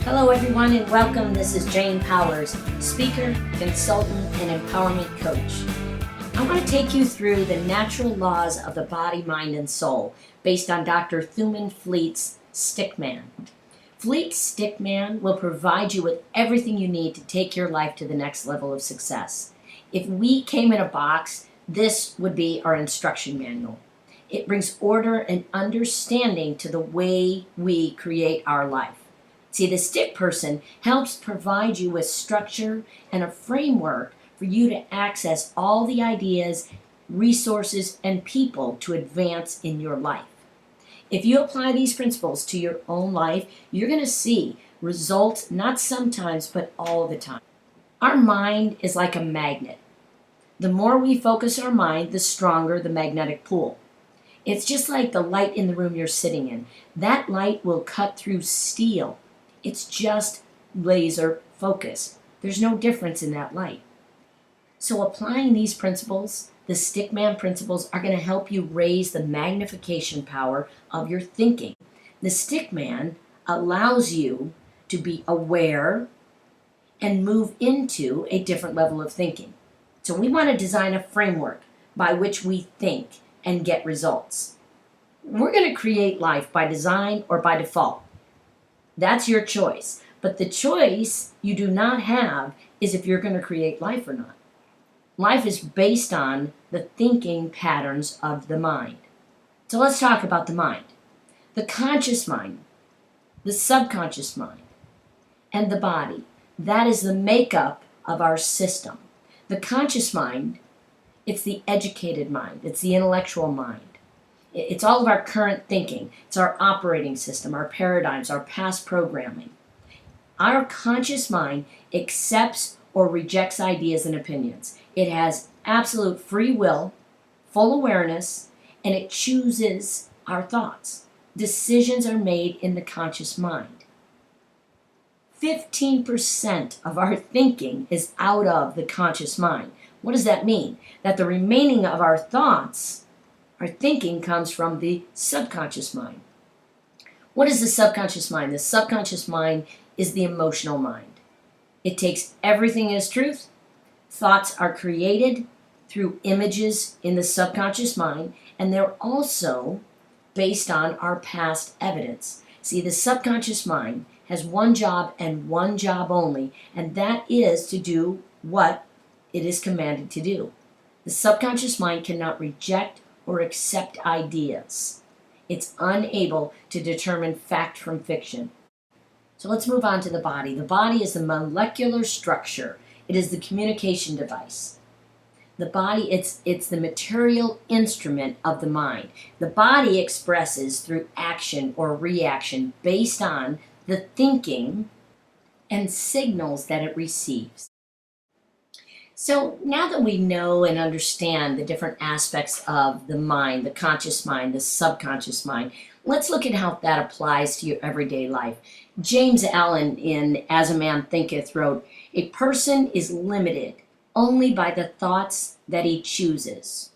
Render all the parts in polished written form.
Hello everyone and welcome. This is Jane Powers, speaker, consultant, and empowerment coach. I want to take you through the natural laws of the body, mind, and soul based on Dr. Thuman Fleet's Stickman. Fleet's Stickman will provide you with everything you need to take your life to the next level of success. If we came in a box, this would be our instruction manual. It brings order and understanding to the way we create our life. See, the Stickperson helps provide you with structure and a framework for you to access all the ideas, resources, and people to advance in your life. If you apply these principles to your own life, you're going to see results not sometimes, but all the time. Our mind is like a magnet. The more we focus our mind, the stronger the magnetic pull. It's just like the light in the room you're sitting in. That light will cut through steel. It's just laser focus. There's no difference in that light. So applying these principles, the Stickman principles, are going to help you raise the magnification power of your thinking. The Stickman allows you to be aware and move into a different level of thinking. So we want to design a framework by which we think and get results. We're going to create life by design or by default. That's your choice. But the choice you do not have is if you're going to create life or not. Life is based on the thinking patterns of the mind. So let's talk about the mind. The conscious mind, the subconscious mind, and the body. That is the makeup of our system. The conscious mind, it's the educated mind. It's the intellectual mind. It's all of our current thinking. It's our operating system, our paradigms, our past programming. Our conscious mind accepts or rejects ideas and opinions. It has absolute free will, full awareness, and it chooses our thoughts. Decisions are made in the conscious mind. 15% of our thinking is out of the conscious mind. What does that mean? That the remaining of our thoughts, our thinking, comes from the subconscious mind. What is the subconscious mind? The subconscious mind is the emotional mind. It takes everything as truth. Thoughts are created through images in the subconscious mind, and they're also based on our past evidence. See, the subconscious mind has one job and one job only, and that is to do what it is commanded to do. The subconscious mind cannot reject or accept ideas. It's unable to determine fact from fiction. So let's move on to the body. The body is the molecular structure. It is the communication device. The body, it's the material instrument of the mind. The body expresses through action or reaction based on the thinking and signals that it receives. So now that we know and understand the different aspects of the mind, the conscious mind, the subconscious mind, let's look at how that applies to your everyday life. James Allen in As a Man Thinketh wrote, "A person is limited only by the thoughts that he chooses."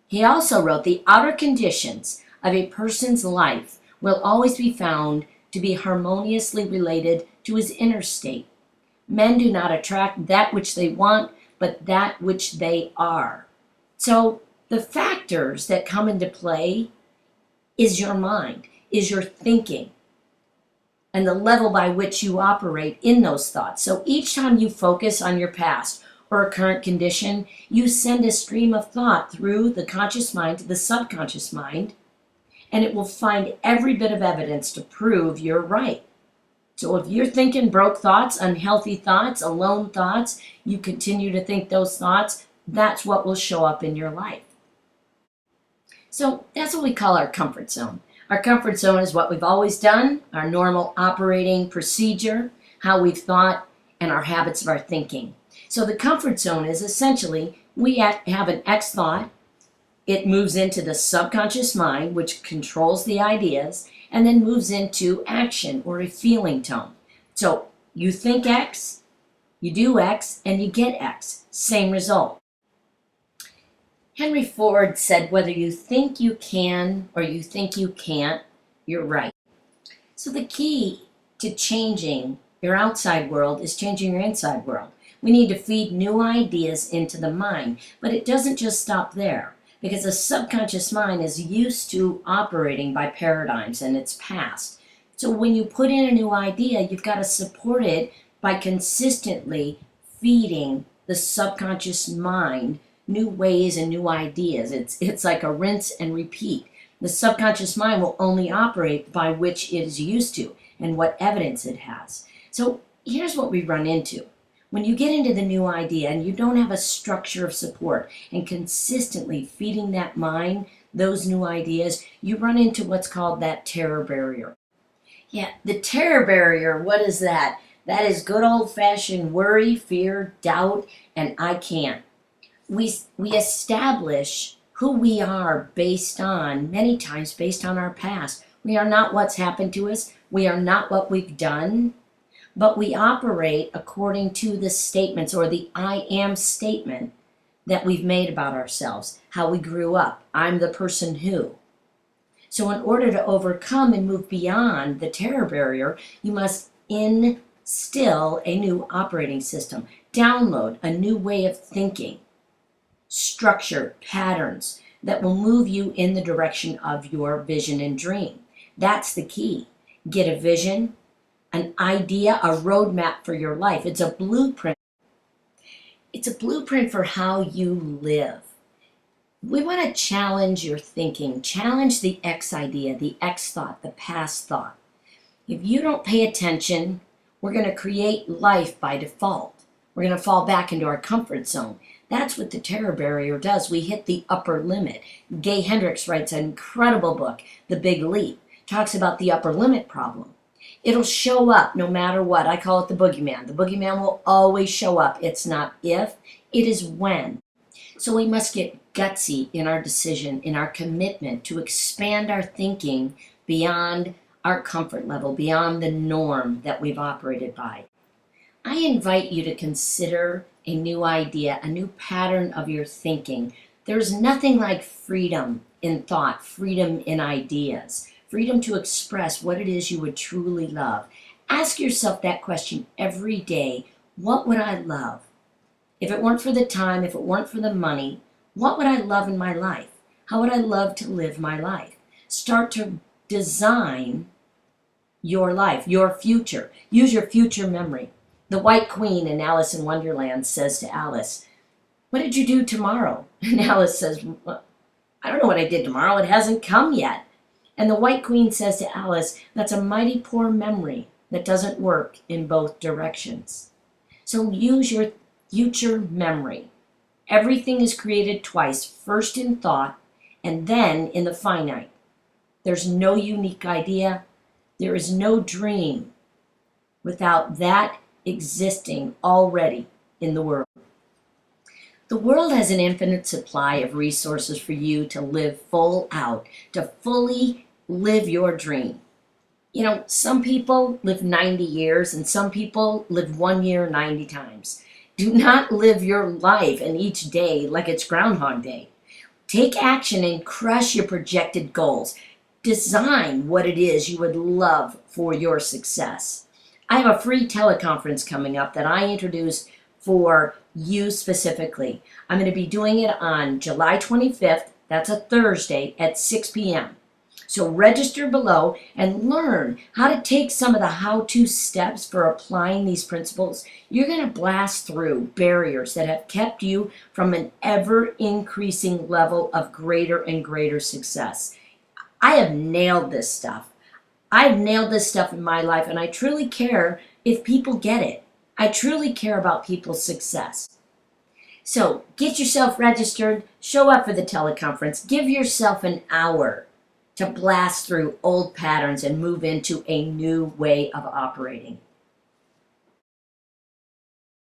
He also wrote, "The outer conditions of a person's life will always be found to be harmoniously related to his inner state. Men do not attract that which they want, but that which they are." So the factors that come into play is your mind, is your thinking, and the level by which you operate in those thoughts. So each time you focus on your past or a current condition, you send a stream of thought through the conscious mind to the subconscious mind, and it will find every bit of evidence to prove you're right. So if you're thinking broke thoughts, unhealthy thoughts, alone thoughts, you continue to think those thoughts, that's what will show up in your life. So that's what we call our comfort zone. Our comfort zone is what we've always done, our normal operating procedure, how we've thought, and our habits of our thinking. So the comfort zone is essentially we have an X thought. It moves into the subconscious mind, which controls the ideas, and then moves into action or a feeling tone. So you think X, you do X, and you get X. Same result. Henry Ford said, "Whether you think you can or you think you can't, you're right." So the key to changing your outside world is changing your inside world. We need to feed new ideas into the mind, but it doesn't just stop there, because the subconscious mind is used to operating by paradigms in its past. So when you put in a new idea, you've got to support it by consistently feeding the subconscious mind new ways and new ideas. It's like a rinse and repeat. The subconscious mind will only operate by which it is used to and what evidence it has. So here's what we run into. When you get into the new idea and you don't have a structure of support and consistently feeding that mind those new ideas, you run into what's called that terror barrier. Yeah, the terror barrier, what is that? That is good old-fashioned worry, fear, doubt, and I can't. We establish who we are based on, many times based on our past. We are not what's happened to us. We are not what we've done. But we operate according to the statements or the I am statement that we've made about ourselves, how we grew up. I'm the person who. So in order to overcome and move beyond the terror barrier, you must instill a new operating system, download a new way of thinking, structure, patterns that will move you in the direction of your vision and dream. That's the key. Get a vision, an idea, a roadmap for your life. It's a blueprint. It's a blueprint for how you live. We want to challenge your thinking, challenge the X idea, the X thought, the past thought. If you don't pay attention, we're going to create life by default. We're going to fall back into our comfort zone. That's what the terror barrier does. We hit the upper limit. Gay Hendricks writes an incredible book, The Big Leap, talks about the upper limit problem. It'll show up no matter what. I call it the boogeyman. The boogeyman will always show up. It's not if, it is when. So we must get gutsy in our decision, in our commitment to expand our thinking beyond our comfort level, beyond the norm that we've operated by. I invite you to consider a new idea, a new pattern of your thinking. There's nothing like freedom in thought, freedom in ideas, freedom to express what it is you would truly love. Ask yourself that question every day. What would I love? If it weren't for the time, if it weren't for the money, what would I love in my life? How would I love to live my life? Start to design your life, your future. Use your future memory. The White Queen in Alice in Wonderland says to Alice, "What did you do tomorrow?" And Alice says, "Well, I don't know what I did tomorrow. It hasn't come yet." And the White Queen says to Alice, "That's a mighty poor memory that doesn't work in both directions." So use your future memory. Everything is created twice, first in thought and then in the finite. There's no unique idea. There is no dream without that existing already in the world. The world has an infinite supply of resources for you to live full out, to fully live your dream. You know, some people live 90 years and some people live 1 year 90 times. Do not live your life and each day like it's Groundhog Day. Take action and crush your projected goals. Design what it is you would love for your success. I have a free teleconference coming up that I introduce for you specifically. I'm going to be doing it on July 25th. That's a Thursday at 6 p.m. So register below and learn how to take some of the how-to steps for applying these principles. You're going to blast through barriers that have kept you from an ever-increasing level of greater and greater success. I have nailed this stuff. I've nailed this stuff in my life, and I truly care if people get it. I truly care about people's success. So get yourself registered, show up for the teleconference, give yourself an hour to blast through old patterns and move into a new way of operating.